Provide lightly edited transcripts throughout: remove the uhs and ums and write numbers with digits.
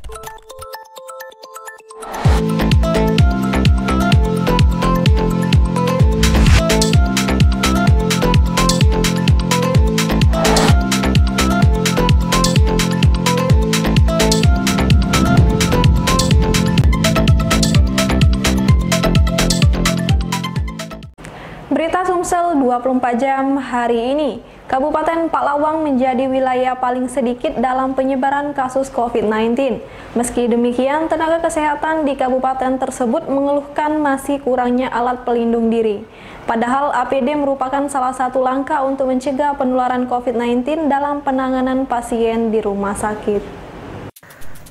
Berita Sumsel 24 jam hari ini. Kabupaten Paklawang menjadi wilayah paling sedikit dalam penyebaran kasus COVID-19. Meski demikian, tenaga kesehatan di kabupaten tersebut mengeluhkan masih kurangnya alat pelindung diri. Padahal APD merupakan salah satu langkah untuk mencegah penularan COVID-19 dalam penanganan pasien di rumah sakit.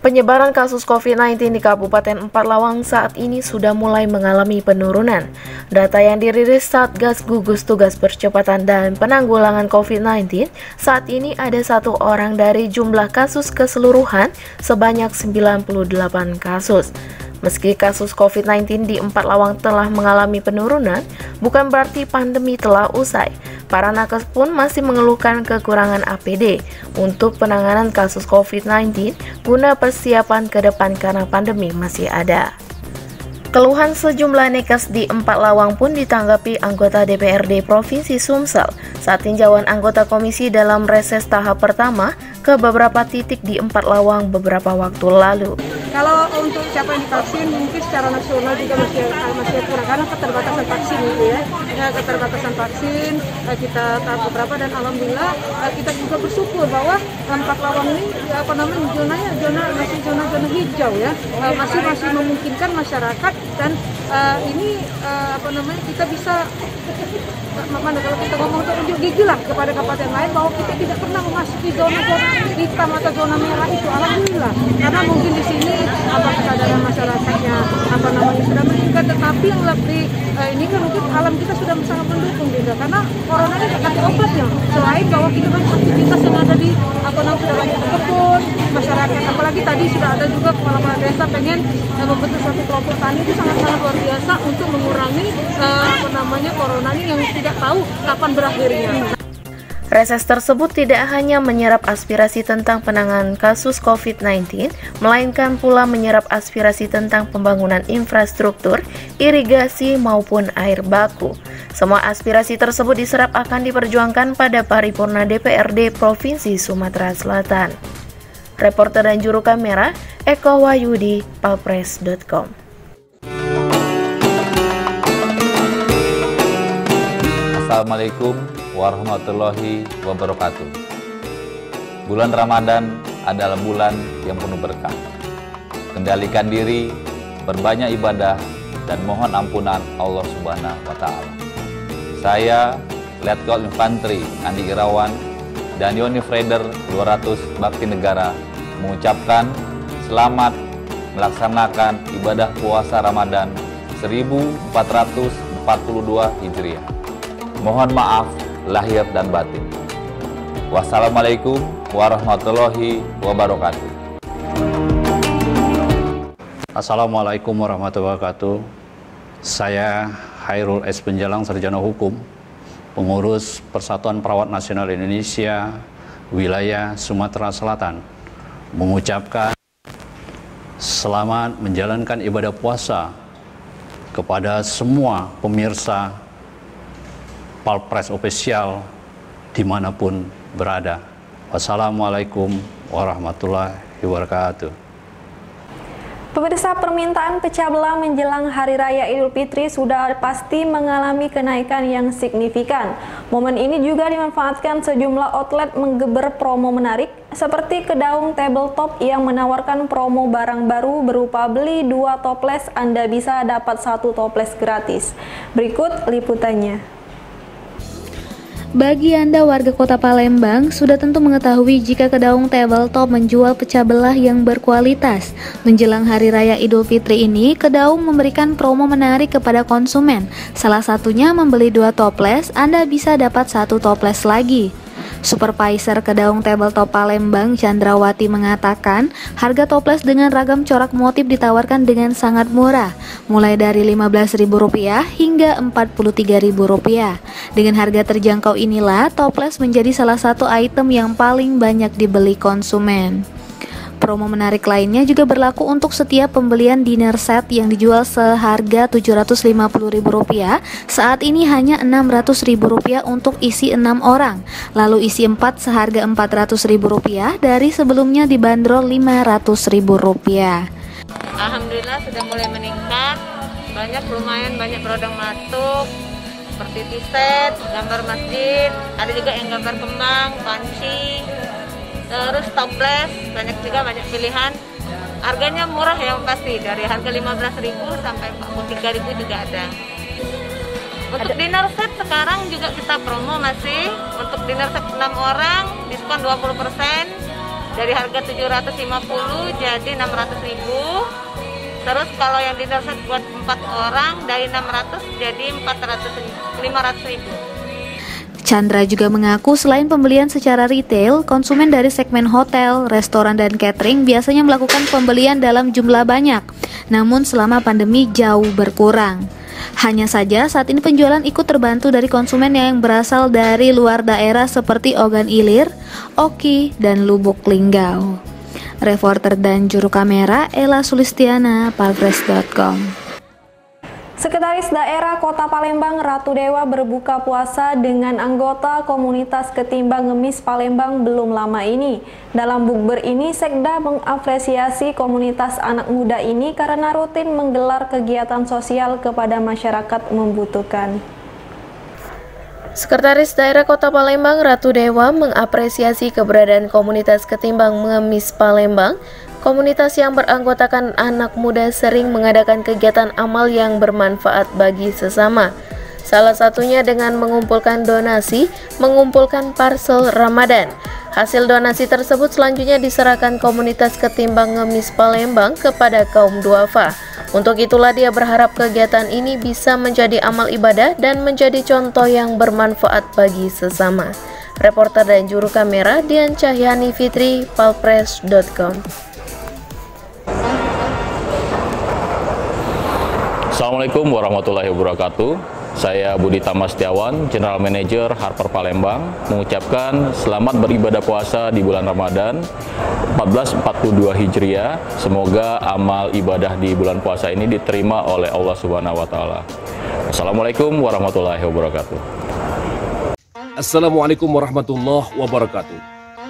Penyebaran kasus COVID-19 di Kabupaten Paklawang saat ini sudah mulai mengalami penurunan. Data yang dirilis Satgas Gugus Tugas Percepatan dan Penanggulangan COVID-19, saat ini ada 1 orang dari jumlah kasus keseluruhan sebanyak 98 kasus. Meski kasus COVID-19 di Paklawang telah mengalami penurunan, bukan berarti pandemi telah usai. Para nakes pun masih mengeluhkan kekurangan APD untuk penanganan kasus COVID-19 guna persiapan ke depan karena pandemi masih ada. Keluhan sejumlah nakes di Paklawang pun ditanggapi anggota DPRD Provinsi Sumsel saat tinjauan anggota komisi dalam reses tahap pertama ke beberapa titik di Paklawang beberapa waktu lalu. Kalau untuk siapa yang divaksin mungkin secara nasional juga masih kurang karena keterbatasan vaksin gitu ya. Keterbatasan vaksin kita tahap beberapa dan alhamdulillah kita juga bersyukur bahwa Paklawang ini masih zona hijau ya. Masih memungkinkan masyarakat dan ini kita bisa kalau kita ngomong untuk unjuk gigi lah kepada kabupaten lain bahwa kita tidak pernah memasuki zona hitam atau zona merah itu, alhamdulillah. Karena mungkin di sini kesadaran masyarakatnya sudah meningkat, tetapi yang lebih ini kan mungkin alam kita sudah sangat mendukung juga karena corona ini tidak ada obatnya. Selain bahwa kita kan aktivitas yang ada di dalam kebun masyarakat, apalagi tadi sudah ada juga kepala desa pengen membentuk suatu kelompok tani itu sangat-sangat luar biasa untuk mengurangi corona ini yang tidak tahu kapan berakhirnya. Reses tersebut tidak hanya menyerap aspirasi tentang penanganan kasus COVID-19, melainkan pula menyerap aspirasi tentang pembangunan infrastruktur, irigasi maupun air baku. Semua aspirasi tersebut diserap akan diperjuangkan pada paripurna DPRD Provinsi Sumatera Selatan. Reporter dan juru kamera Eko Wahyudi, palpres.com. Assalamualaikum warahmatullahi wabarakatuh. Bulan Ramadan adalah bulan yang penuh berkah. Kendalikan diri, berbanyak ibadah, dan mohon ampunan Allah Subhanahu wa Ta'ala. Saya, Letkol Infantri Andi Irawan dan Yonif Raider 200 Bakti Negara mengucapkan selamat melaksanakan ibadah puasa Ramadan 1442 Hijriah. Mohon maaf lahir dan batin. Wassalamualaikum warahmatullahi wabarakatuh. Assalamualaikum warahmatullahi wabarakatuh. Saya Hairul S. Penjalang, Sarjana Hukum, pengurus Persatuan Perawat Nasional Indonesia, wilayah Sumatera Selatan, mengucapkan selamat menjalankan ibadah puasa kepada semua pemirsa Palpres Official dimanapun berada. Wassalamualaikum warahmatullahi wabarakatuh. Pemirsa, permintaan pecah belah menjelang Hari Raya Idul Fitri sudah pasti mengalami kenaikan yang signifikan. Momen ini juga dimanfaatkan sejumlah outlet menggeber promo menarik, seperti Kedaung Tabletop yang menawarkan promo barang baru berupa beli 2 toples Anda bisa dapat 1 toples gratis. Berikut liputannya. Bagi Anda warga kota Palembang, sudah tentu mengetahui jika Kedaung Tabletop menjual pecah belah yang berkualitas. Menjelang Hari Raya Idul Fitri ini, Kedaung memberikan promo menarik kepada konsumen. Salah satunya membeli 2 toples, Anda bisa dapat 1 toples lagi. Supervisor Kedaung Tabletop Palembang, Chandrawati, mengatakan harga toples dengan ragam corak motif ditawarkan dengan sangat murah, mulai dari Rp15.000 hingga Rp43.000. Dengan harga terjangkau inilah toples menjadi salah satu item yang paling banyak dibeli konsumen. Promo menarik lainnya juga berlaku untuk setiap pembelian dinner set yang dijual seharga Rp750.000. Saat ini hanya Rp600.000 untuk isi 6 orang. Lalu isi 4 seharga Rp400.000 dari sebelumnya dibanderol Rp500.000. Alhamdulillah sudah mulai meningkat. Lumayan banyak produk masuk seperti t-shirt, gambar masjid, ada juga yang gambar kembang, panci, terus toples, banyak pilihan. Harganya murah yang pasti, dari harga 15.000 sampai 43.000 juga ada. Untuk dinner set sekarang juga kita promo masih. Untuk dinner set 6 orang diskon 20%, dari harga 750 jadi 600.000. Terus kalau yang dinner set buat 4 orang dari 600 jadi 500.000. Chandra juga mengaku selain pembelian secara retail, konsumen dari segmen hotel, restoran, dan catering biasanya melakukan pembelian dalam jumlah banyak. Namun selama pandemi jauh berkurang. Hanya saja saat ini penjualan ikut terbantu dari konsumen yang berasal dari luar daerah seperti Ogan Ilir, Oki, dan Lubuk Linggau. Reporter dan juru kamera Ella Sulistiana, palpres.com. Sekretaris Daerah Kota Palembang Ratu Dewa berbuka puasa dengan anggota komunitas Ketimbang Ngemis Palembang belum lama ini. Dalam bukber ini, Sekda mengapresiasi komunitas anak muda ini karena rutin menggelar kegiatan sosial kepada masyarakat membutuhkan. Sekretaris Daerah Kota Palembang Ratu Dewa mengapresiasi keberadaan komunitas Ketimbang Ngemis Palembang. Komunitas yang beranggotakan anak muda sering mengadakan kegiatan amal yang bermanfaat bagi sesama. Salah satunya dengan mengumpulkan donasi, mengumpulkan parcel Ramadan. Hasil donasi tersebut selanjutnya diserahkan komunitas Ketimbang Ngemis Palembang kepada kaum duafa. Untuk itulah dia berharap kegiatan ini bisa menjadi amal ibadah dan menjadi contoh yang bermanfaat bagi sesama. Reporter dan juru kamera Dian Cahyani Fitri, palpres.com. Assalamualaikum warahmatullahi wabarakatuh. Saya Budi Tama Setiawan, General Manager Harper Palembang, mengucapkan selamat beribadah puasa di bulan Ramadan 1442 Hijriah. Semoga amal ibadah di bulan puasa ini diterima oleh Allah Subhanahu wa taala. Assalamualaikum warahmatullahi wabarakatuh. Assalamualaikum warahmatullahi wabarakatuh.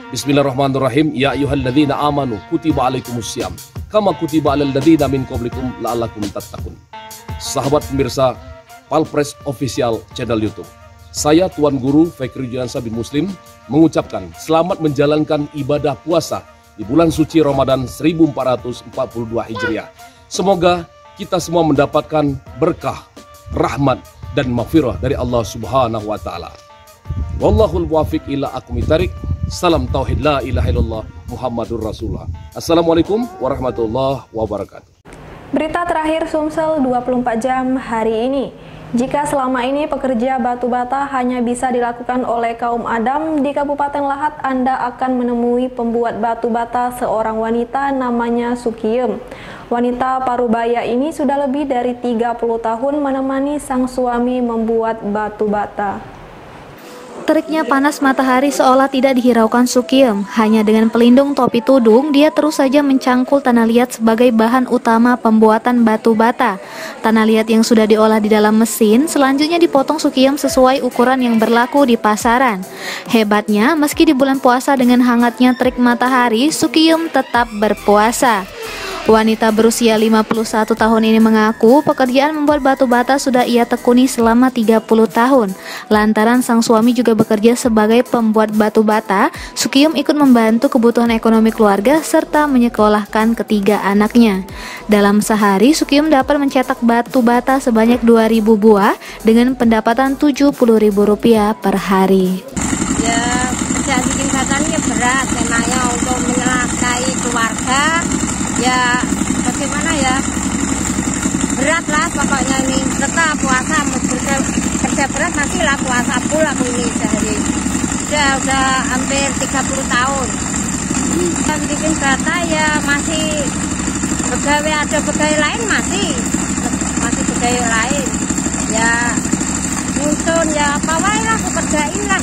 Bismillahirrahmanirrahim. Ya ayyuhalladzina amanu kutiba alaikumussyam kama kutiba alal ladzina min qablikum la'allakum tattaqun. Sahabat pemirsa Palpres Official Channel YouTube, saya Tuan Guru Fikri Juliansyah bin Muslim mengucapkan selamat menjalankan ibadah puasa di bulan suci Ramadan 1442 Hijriah. Semoga kita semua mendapatkan berkah, rahmat, dan maghfirah dari Allah Subhanahu wa taala. Wallahul muwaffiq ila aqwamit thariq. Salam tauhid la ilaha illallah Muhammadur Rasulullah. Assalamualaikum warahmatullahi wabarakatuh. Berita terakhir Sumsel 24 jam hari ini. Jika selama ini pekerja batu bata hanya bisa dilakukan oleh kaum Adam, di Kabupaten Lahat Anda akan menemui pembuat batu bata seorang wanita namanya Sukiem. Wanita parubaya ini sudah lebih dari 30 tahun menemani sang suami membuat batu bata. Teriknya panas matahari seolah tidak dihiraukan Sukiem. Hanya dengan pelindung topi tudung, dia terus saja mencangkul tanah liat sebagai bahan utama pembuatan batu bata. Tanah liat yang sudah diolah di dalam mesin, selanjutnya dipotong Sukiem sesuai ukuran yang berlaku di pasaran. Hebatnya, meski di bulan puasa dengan hangatnya terik matahari, Sukiem tetap berpuasa. Wanita berusia 51 tahun ini mengaku pekerjaan membuat batu bata sudah ia tekuni selama 30 tahun. Lantaran sang suami juga bekerja sebagai pembuat batu bata, Sukiem ikut membantu kebutuhan ekonomi keluarga serta menyekolahkan ketiga anaknya. Dalam sehari, Sukiem dapat mencetak batu bata sebanyak 2.000 buah dengan pendapatan Rp70.000 per hari. Ya, kerja bikin bata ini berat memangnya untuk menyelakai keluarga. Ya bagaimana ya, berat lah pokoknya ini. Tetap puasa, kerja berat masih lah puasa full aku ini sehari. Udah hampir 30 tahun. Dan bikin bata ya masih pegawai, ada pegawai lain masih pegawai lain. Ya muncul ya apa wae lah aku kerjain lah.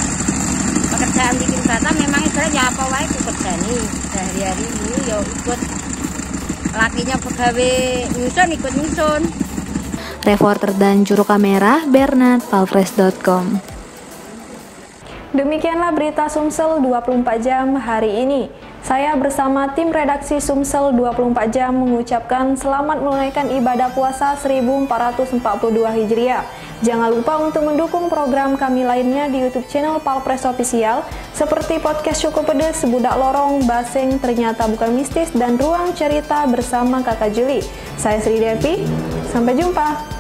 Pekerjaan bikin bata memang ibarat ya apa wae aku kerjain sehari-hari ini yo ikut lakinya pegawai nyusun ikut nyusun. Reporter dan juru kamera Bernard, palfres.com. Demikianlah berita Sumsel 24 jam hari ini. Saya bersama tim redaksi Sumsel 24 jam mengucapkan selamat menunaikan ibadah puasa 1442 Hijriah. Jangan lupa untuk mendukung program kami lainnya di YouTube channel Palpres Official seperti podcast Cukup Pedes, Budak Lorong, Baseng, Ternyata Bukan Mistis, dan Ruang Cerita bersama Kakak Juli. Saya Sri Devi, sampai jumpa.